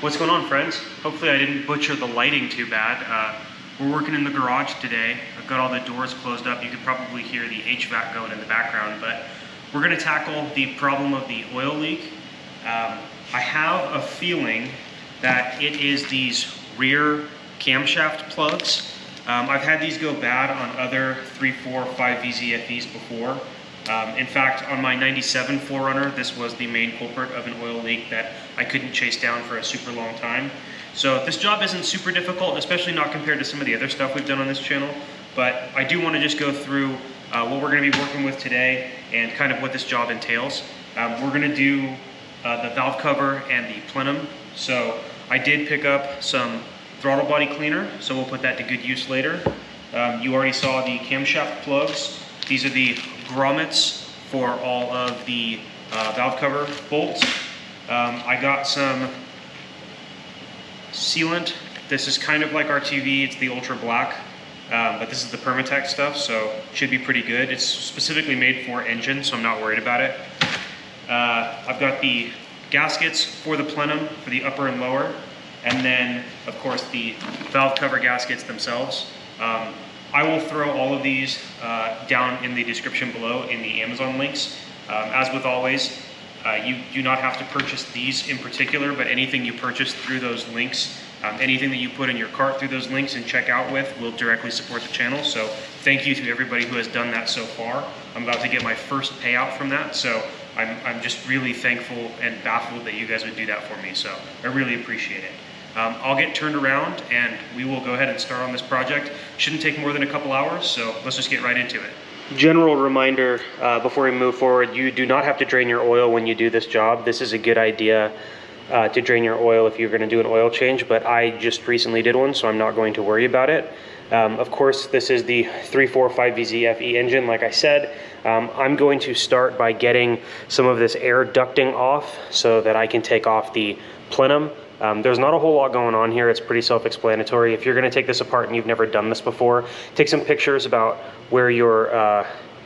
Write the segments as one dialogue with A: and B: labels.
A: What's going on, friends? Hopefully I didn't butcher the lighting too bad. We're working in the garage today. I've got all the doors closed up. You can probably hear the HVAC going in the background, but we're gonna tackle the problem of the oil leak. I have a feeling that it is these rear camshaft plugs. I've had these go bad on other 3, 4, 5 VZFEs before. In fact, on my 97 4Runner, this was the main culprit of an oil leak that I couldn't chase down for a super long time. So this job isn't super difficult, especially not compared to some of the other stuff we've done on this channel, but I do want to just go through what we're going to be working with today and kind of what this job entails. We're going to do the valve cover and the plenum. So I did pick up some throttle body cleaner, so we'll put that to good use later. You already saw the camshaft plugs. These are the grommets for all of the valve cover bolts. I got some sealant. This is kind of like RTV, it's the ultra black, but this is the Permatex stuff, so should be pretty good. It's specifically made for engine, so I'm not worried about it. I've got the gaskets for the plenum, for the upper and lower, and then, of course, the valve cover gaskets themselves. I will throw all of these down in the description below in the Amazon links. As with always, you do not have to purchase these in particular, but anything you purchase through those links, anything that you put in your cart through those links and check out with will directly support the channel. So thank you to everybody who has done that so far. I'm about to get my first payout from that, so I'm just really thankful and baffled that you guys would do that for me, so I really appreciate it. I'll get turned around and we will go ahead and start on this project. Shouldn't take more than a couple hours, so let's just get right into it. General reminder before we move forward, you do not have to drain your oil when you do this job. This is a good idea to drain your oil if you're going to do an oil change, but I just recently did one, so I'm not going to worry about it. Of course, this is the 345 VZFE engine, like I said. I'm going to start by getting some of this air ducting off so that I can take off the plenum. There's not a whole lot going on here. It's pretty self-explanatory. If you're going to take this apart and you've never done this before, take some pictures about where your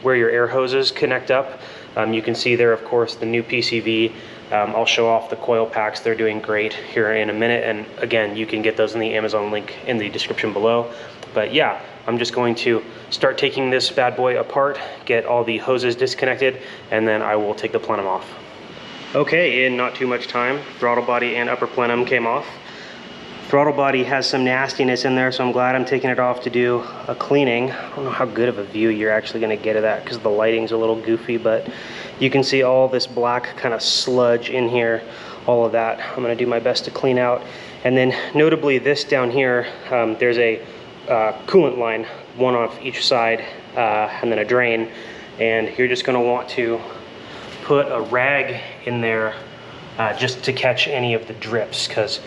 A: air hoses connect up. You can see there, of course, the new PCV. I'll show off the coil packs. They're doing great here in a minute. And again, you can get those in the Amazon link in the description below. But yeah, I'm just going to start taking this bad boy apart, get all the hoses disconnected, and then I will take the plenum off. Okay, in not too much time, throttle body and upper plenum came off. Throttle body has some nastiness in there, so I'm glad I'm taking it off to do a cleaning. I don't know how good of a view you're actually going to get of that because the lighting's a little goofy, but you can see all this black kind of sludge in here, all of that. I'm going to do my best to clean out. And then notably this down here, there's a coolant line, one off each side, and then a drain. And you're just going to want to put a rag in there just to catch any of the drips, because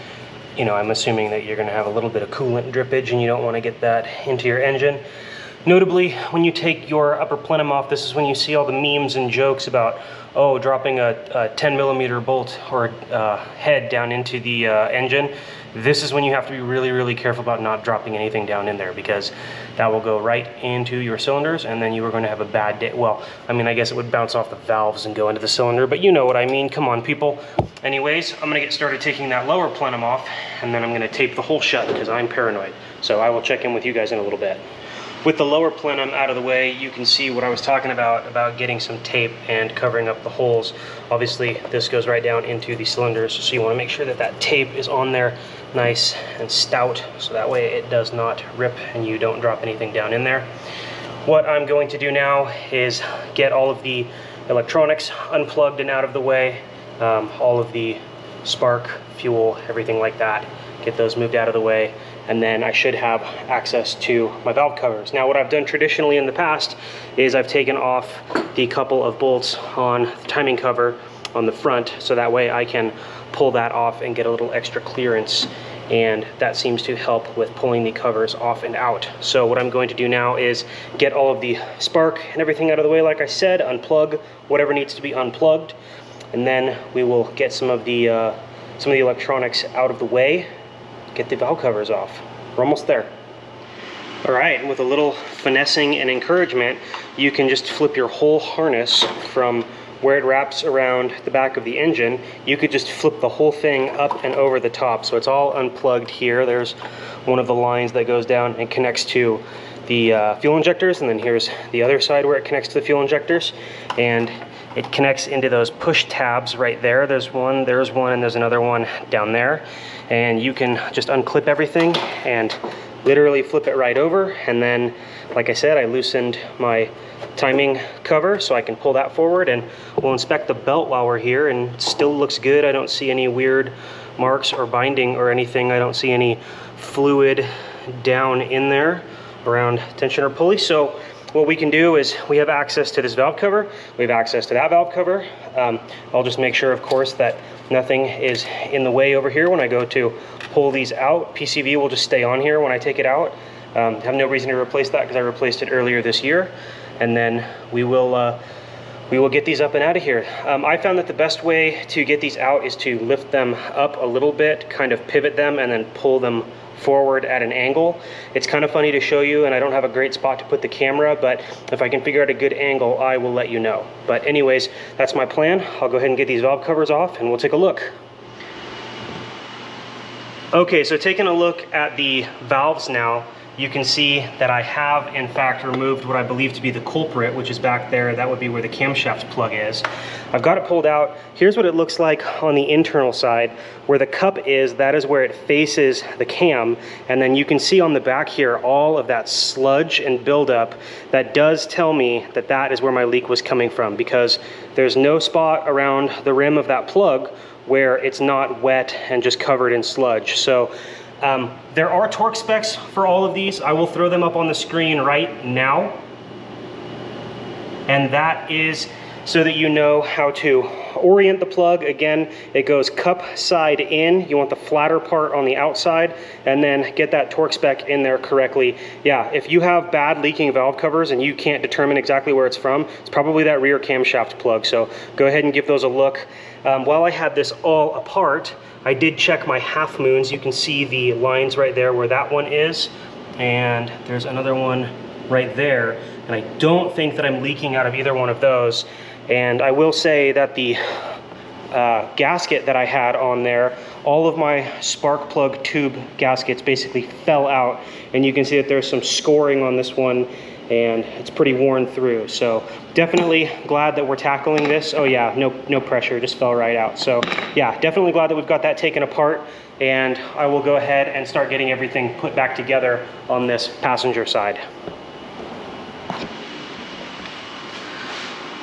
A: you know, I'm assuming that you're going to have a little bit of coolant drippage and you don't want to get that into your engine. Notably, when you take your upper plenum off, this is when you see all the memes and jokes about, oh, dropping a 10 millimeter bolt or head down into the engine. This is when you have to be really, really careful about not dropping anything down in there, because that will go right into your cylinders and then you are going to have a bad day. Well, I mean, I guess it would bounce off the valves and go into the cylinder, but you know what I mean. Come on, people. Anyways, I'm going to get started taking that lower plenum off, and then I'm going to tape the hole shut because I'm paranoid. So I will check in with you guys in a little bit. With the lower plenum out of the way, you can see what I was talking about getting some tape and covering up the holes. Obviously, this goes right down into the cylinders, so you want to make sure that that tape is on there nice and stout, so that way it does not rip and you don't drop anything down in there. What I'm going to do now is get all of the electronics unplugged and out of the way, all of the spark, fuel, everything like that. Get those moved out of the way, and then I should have access to my valve covers. Now, what I've done traditionally in the past is I've taken off the couple of bolts on the timing cover on the front, so that way I can pull that off and get a little extra clearance, and that seems to help with pulling the covers off and out. So what I'm going to do now is get all of the spark and everything out of the way, like I said, unplug whatever needs to be unplugged, and then we will get some of the electronics out of the way, get the valve covers off. We're almost there. All right, with a little finessing and encouragement, you can just flip your whole harness from
B: where it wraps around the back of the engine, you could just flip the whole thing up and over the top. So it's all unplugged here. There's one of the lines that goes down and connects to the fuel injectors, and then here's the other side where it connects to the fuel injectors, and it connects into those push tabs right there. There's one, and there's another one down there, and you can just unclip everything and literally flip it right over. And then, like I said, I loosened my timing cover so I can pull that forward, and we'll inspect the belt while we're here, and it still looks good. I don't see any weird marks or binding or anything. I don't see any fluid down in there around tension or pulley. So what we can do is, we have access to this valve cover, we have access to that valve cover. I'll just make sure, of course, that nothing is in the way over here when I go to pull these out. PCV will just stay on here when I take it out. Have no reason to replace that because I replaced it earlier this year. And then we will get these up and out of here. I found that the best way to get these out is to lift them up a little bit, kind of pivot them, and then pull them forward at an angle. It's kind of funny to show you, and I don't have a great spot to put the camera, but if I can figure out a good angle, I will let you know. But anyways, that's my plan. I'll go ahead and get these valve covers off and we'll take a look. Okay, so taking a look at the valves now, you can see that I have in fact removed what I believe to be the culprit, which is back there. That would be where the camshaft plug is. I've got it pulled out. Here's what it looks like on the internal side. Where the cup is, that is where it faces the cam. And then you can see on the back here all of that sludge and buildup. That does tell me that that is where my leak was coming from, because there's no spot around the rim of that plug where it's not wet and just covered in sludge. So there are torque specs for all of these. I will throw them up on the screen right now. And that is so that you know how to orient the plug. Again, it goes cup side in. You want the flatter part on the outside, and then get that torque spec in there correctly. Yeah, if you have bad leaking valve covers and you can't determine exactly where it's from, it's probably that rear camshaft plug. So go ahead and give those a look. While I had this all apart, I did check my half moons. You can see the lines right there where that one is, and there's another one right there, and I don't think that I'm leaking out of either one of those. And I will say that the gasket that I had on there, all of my spark plug tube gaskets basically fell out, and you can see that there's some scoring on this one, and it's pretty worn through. So definitely glad that we're tackling this. Oh yeah, no pressure, just fell right out. So yeah, definitely glad that we've got that taken apart, and I will go ahead and start getting everything put back together on this passenger side.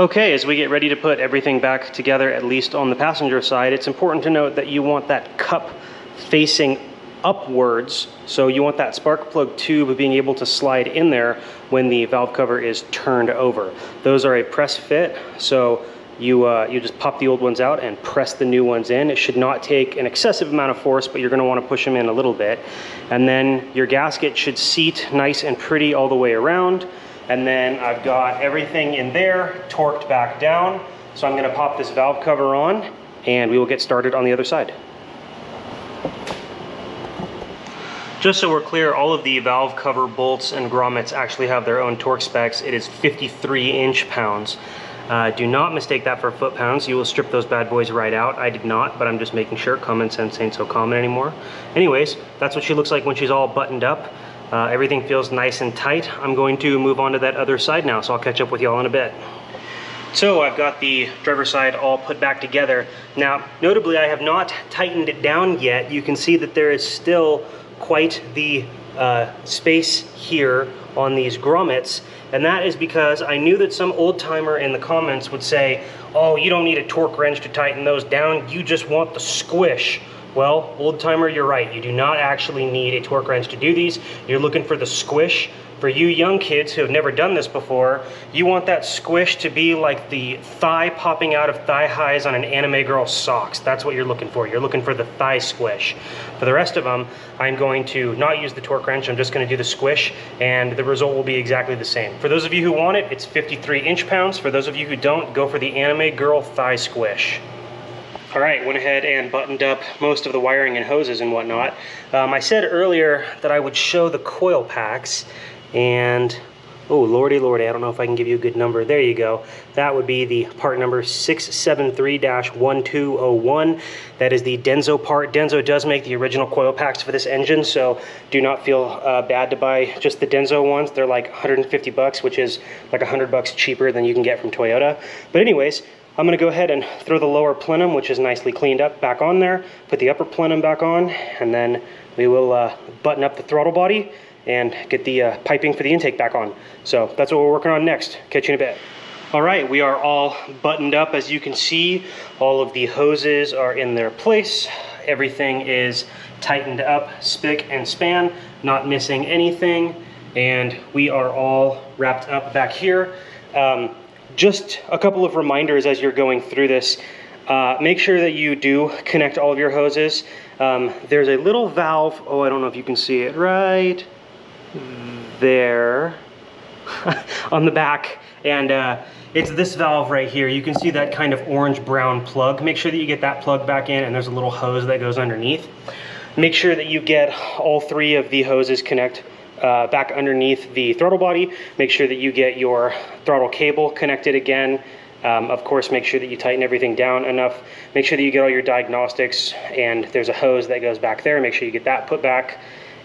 B: Okay, as we get ready to put everything back together, at least on the passenger side, it's important to note that you want that cup facing upwards. So you want that spark plug tube being able to slide in there when the valve cover is turned over. Those are a press fit, so you just pop the old ones out and press the new ones in. It should not take an excessive amount of force, but you're going to want to push them in a little bit. And then your gasket should seat nice and pretty all the way around. And then I've got everything in there torqued back down. So I'm going to pop this valve cover on, and we will get started on the other side. Just so we're clear, all of the valve cover bolts and grommets actually have their own torque specs. It is 53 inch-pounds. Do not mistake that for foot-pounds. You will strip those bad boys right out. I did not, but I'm just making sure. Common sense ain't so common anymore. Anyways, that's what she looks like when she's all buttoned up. Everything feels nice and tight. I'm going to move on to that other side now, so I'll catch up with y'all in a bit. So I've got the driver's side all put back together. Now, notably, I have not tightened it down yet. You can see that there is still quite the space here on these grommets, and that is because I knew that some old timer in the comments would say, oh, you don't need a torque wrench to tighten those down, you just want the squish. Well, old timer, you're right. You do not actually need a torque wrench to do these. You're looking for the squish. For you young kids who have never done this before, you want that squish to be like the thigh popping out of thigh highs on an anime girl's socks. That's what you're looking for. You're looking for the thigh squish. For the rest of them, I'm going to not use the torque wrench. I'm just going to do the squish, and the result will be exactly the same. For those of you who want it, it's 53 inch-pounds. For those of you who don't, go for the anime girl thigh squish. All right, went ahead and buttoned up most of the wiring and hoses and whatnot. I said earlier that I would show the coil packs, and Oh, lordy, lordy, I don't know if I can give you a good number. There you go. That would be the part number 673-1201. That is the Denso part. Denso does make the original coil packs for this engine, so do not feel bad to buy just the Denso ones. They're like 150 bucks, which is like 100 bucks cheaper than you can get from Toyota. But anyways, I'm gonna go ahead and throw the lower plenum, which is nicely cleaned up, back on there, put the upper plenum back on, and then we will button up the throttle body and get the piping for the intake back on. So that's what we're working on next. Catch you in a bit. All right, we are all buttoned up. As you can see, all of the hoses are in their place. Everything is tightened up, spick and span, not missing anything. And we are all wrapped up back here. Just a couple of reminders as you're going through this. Make sure that you do connect all of your hoses. There's a little valve, oh, I don't know if you can see it right there on the back, and it's this valve right here. You can see that kind of orange-brown plug. Make sure that you get that plug back in, and there's a little hose that goes underneath. Make sure that you get all three of the hoses connect back underneath the throttle body. Make sure that you get your throttle cable connected again. Of course, make sure that you tighten everything down enough. Make sure that you get all your diagnostics, and there's a hose that goes back there. Make sure you get that put back,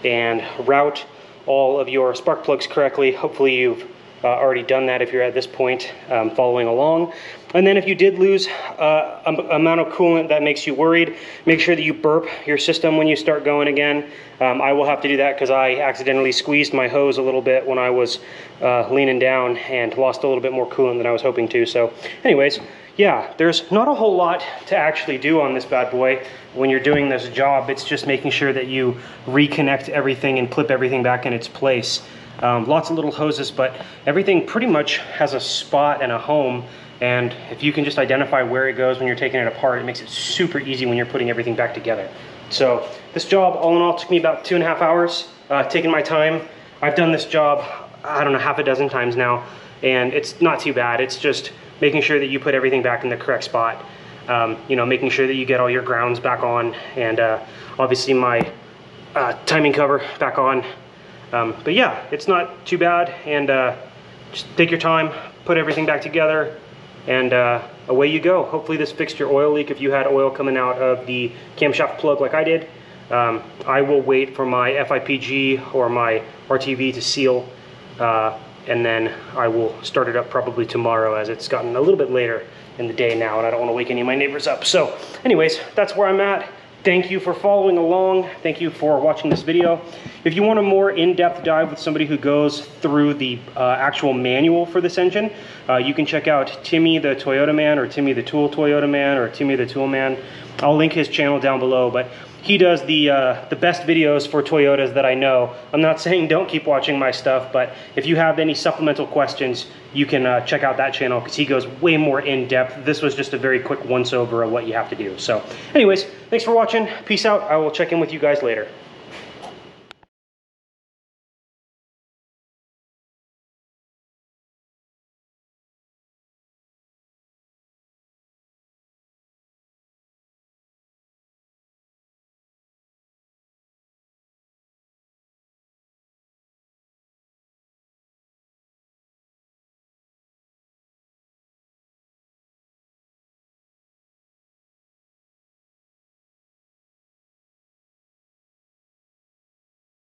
B: and route all of your spark plugs correctly. Hopefully you've already done that if you're at this point following along. And then if you did lose amount of coolant that makes you worried, make sure that you burp your system when you start going again. I will have to do that because I accidentally squeezed my hose a little bit when I was leaning down and lost a little bit more coolant than I was hoping to. So anyways, yeah, there's not a whole lot to actually do on this bad boy when you're doing this job. It's just making sure that you reconnect everything and clip everything back in its place. Lots of little hoses, but everything pretty much has a spot and a home. And if you can just identify where it goes when you're taking it apart, it makes it super easy when you're putting everything back together. So this job, all in all, took me about 2.5 hours, taking my time. I've done this job, I don't know, half a dozen times now, and it's not too bad. It's just making sure that you put everything back in the correct spot. You know, making sure that you get all your grounds back on, and obviously my timing cover back on. But yeah, it's not too bad, and just take your time, put everything back together, and away you go. Hopefully this fixed your oil leak if you had oil coming out of the camshaft plug like I did. I will wait for my FIPG or my RTV to seal, and then I will start it up probably tomorrow, as it's gotten a little bit later in the day now and I don't want to wake any of my neighbors up. So anyways, that's where I'm at. Thank you for following along. Thank you for watching this video. If you want a more in-depth dive with somebody who goes through the actual manual for this engine, you can check out Timmy the Toyota Man, or Timmy the Tool Toyota Man, or Timmy the Tool Man. I'll link his channel down below, but he does the best videos for Toyotas that I know. I'm not saying don't keep watching my stuff, but if you have any supplemental questions, you can check out that channel because he goes way more in depth. This was just a very quick once over of what you have to do. So anyways, thanks for watching. Peace out. I will check in with you guys later.